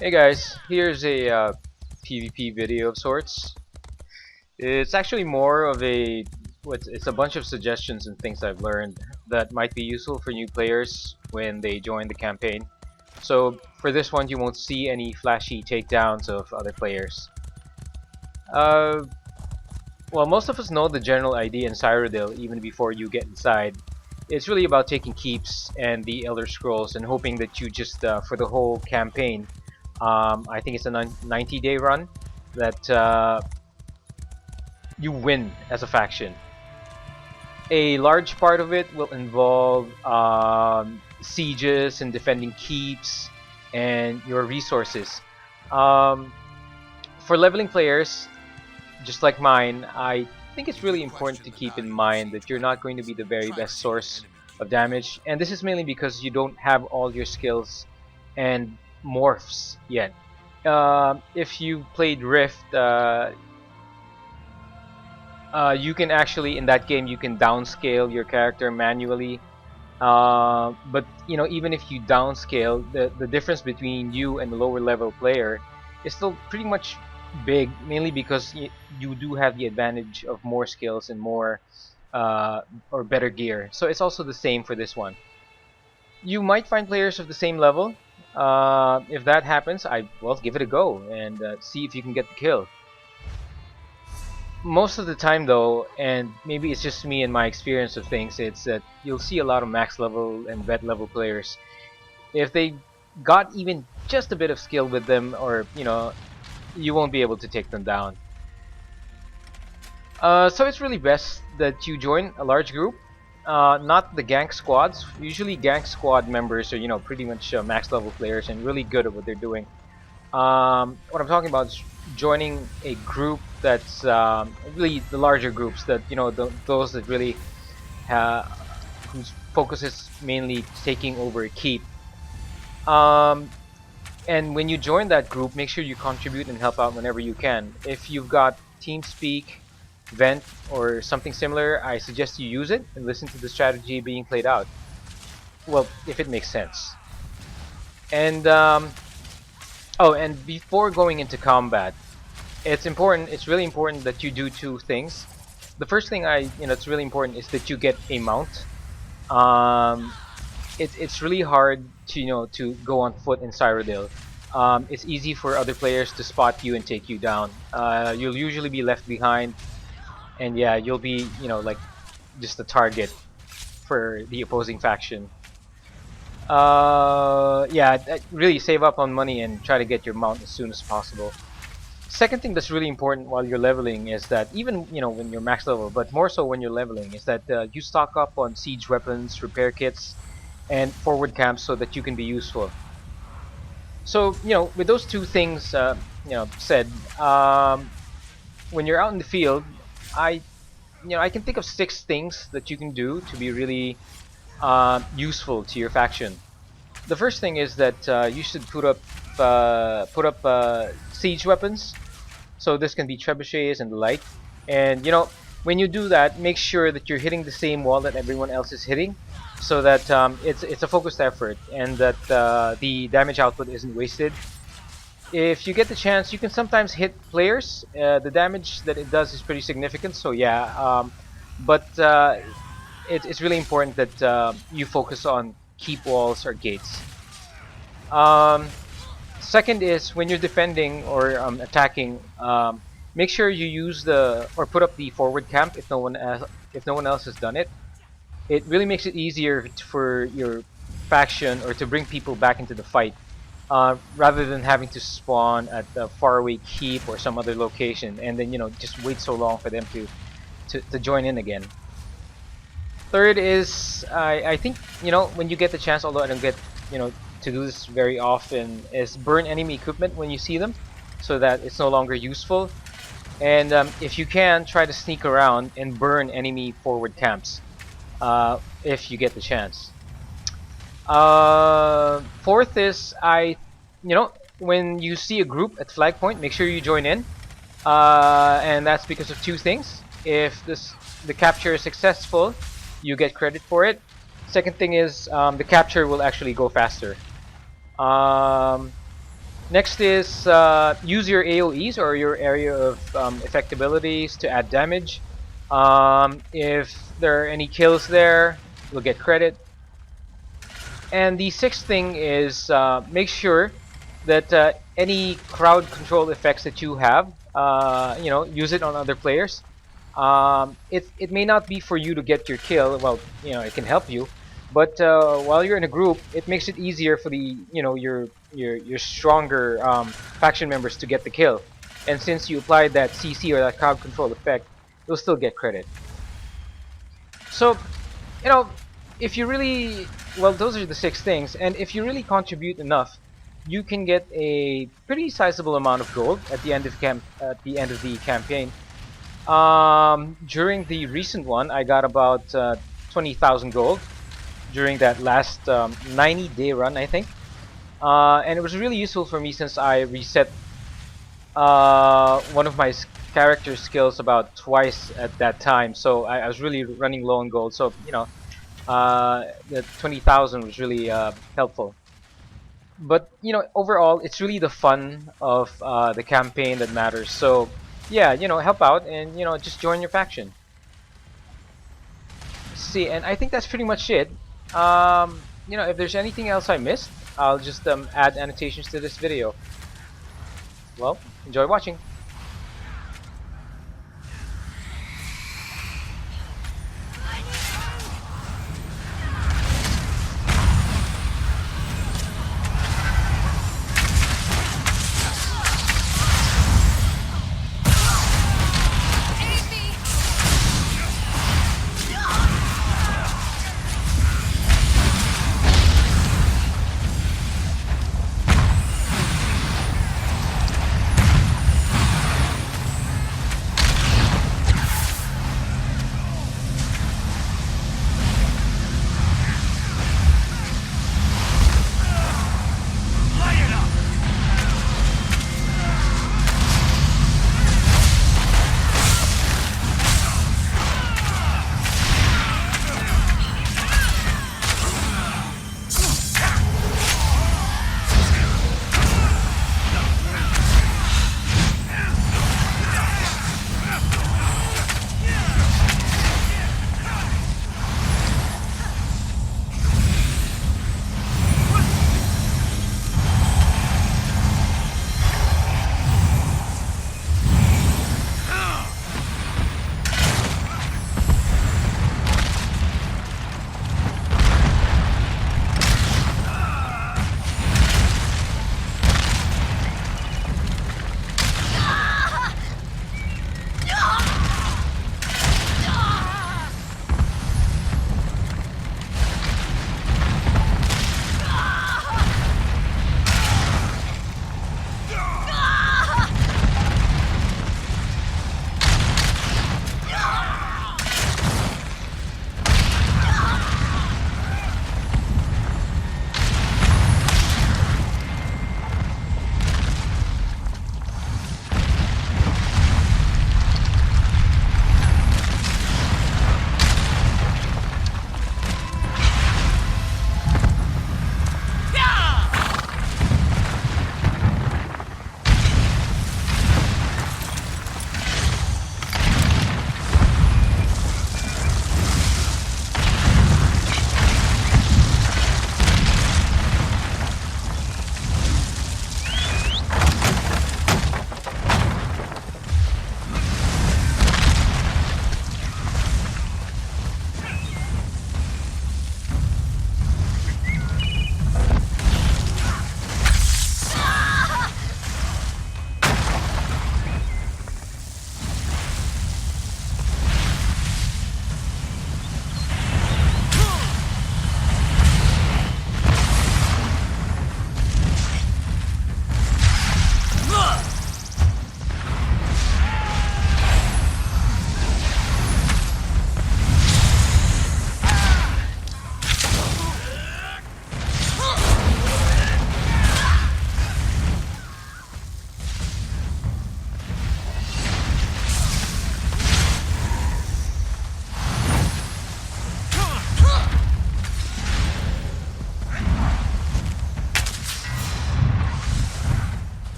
Hey guys, here's a PvP video of sorts. It's actually more of it's a bunch of suggestions and things I've learned that might be useful for new players when they join the campaign. So for this one, you won't see any flashy takedowns of other players. Uh, well, most of us know the general idea in Cyrodiil even before you get inside. It's really about taking keeps and the Elder Scrolls and hoping that you just, for the whole campaign, I think it's a 90-day run, that you win as a faction. A large part of it will involve sieges and defending keeps and your resources. Um, for leveling players, just like mine, I think it's really important to keep in mind that you're not going to be the very best source of damage, and this is mainly because you don't have all your skills and morphs yet. If you played Rift, you can actually in that game you can downscale your character manually. But you know, even if you downscale, the difference between you and the lower level player is still pretty much big, mainly because you do have the advantage of more skills and more or better gear. So it's also the same for this one. You might find players of the same level. If that happens, well, give it a go and see if you can get the kill. Most of the time though, and maybe it's just me and my experience of things, it's that you'll see a lot of max level and vet level players. If they got even just a bit of skill with them, or you know, you won't be able to take them down. So it's really best that you join a large group, not the gank squads. Usually gank squad members are, you know, pretty much max level players and really good at what they're doing. What I'm talking about is joining a group that's really the larger groups, that you know, those that really whose focus is mainly taking over a keep. Um, and when you join that group, make sure you contribute and help out whenever you can. If you've got TeamSpeak, Vent, or something similar, I suggest you use it and listen to the strategy being played out. Well, if it makes sense. And oh, and before going into combat, it's really important that you do two things. The first thing it's really important is that you get a mount. Um, it's really hard to, you know, to go on foot in Cyrodiil. It's easy for other players to spot you and take you down. You'll usually be left behind, and yeah, you'll be, you know, like just a target for the opposing faction. Yeah, really save up on money and try to get your mount as soon as possible. Second thing that's really important while you're leveling is that, even, you know, when you're max level, but more so when you're leveling, is that you stock up on siege weapons, repair kits, and forward camps so that you can be useful. So, you know, with those two things, said, when you're out in the field, I, I can think of 6 things that you can do to be really useful to your faction. The first thing is that you should put up siege weapons. So this can be trebuchets and the like. And you know, when you do that, make sure that you're hitting the same wall that everyone else is hitting, so that it's a focused effort and that the damage output isn't wasted. If you get the chance, you can sometimes hit players. The damage that it does is pretty significant. So yeah, but it's really important that you focus on keep walls or gates. Um, Second is when you're defending or attacking, make sure you use the or put up the forward camp if no one else has done it. It really makes it easier for your faction or to bring people back into the fight, rather than having to spawn at a faraway keep or some other location and then, you know, just wait so long for them to join in again. Third is, I think, you know, when you get the chance, although I don't get, you know, to do this very often, is burn enemy equipment when you see them, so that it's no longer useful. And if you can, try to sneak around and burn enemy forward camps, if you get the chance. Fourth is, when you see a group at flag point, make sure you join in. And that's because of 2 things. If the capture is successful, you get credit for it. Second thing is, the capture will actually go faster. Um, Next is use your AoEs or your area of effect abilities to add damage. If there are any kills there, you'll get credit. And the sixth thing is make sure that any crowd control effects that you have, use it on other players. It may not be for you to get your kill. Well, it can help you, but while you're in a group, it makes it easier for your stronger faction members to get the kill. And since you applied that CC or that crowd control effect, you'll still get credit. So, you know, if you really, well, those are the six things, and if you really contribute enough, you can get a pretty sizable amount of gold at the end of the campaign. During the recent one, I got about 20,000 gold during that last 90-day run, I think, and it was really useful for me since I reset one of my character skills about twice at that time, so I was really running low on gold. So the 20,000 was really helpful. But overall, it's really the fun of the campaign that matters. So yeah, help out and just join your faction. See, and I think that's pretty much it. If there's anything else I missed, I'll just add annotations to this video. Well, enjoy watching.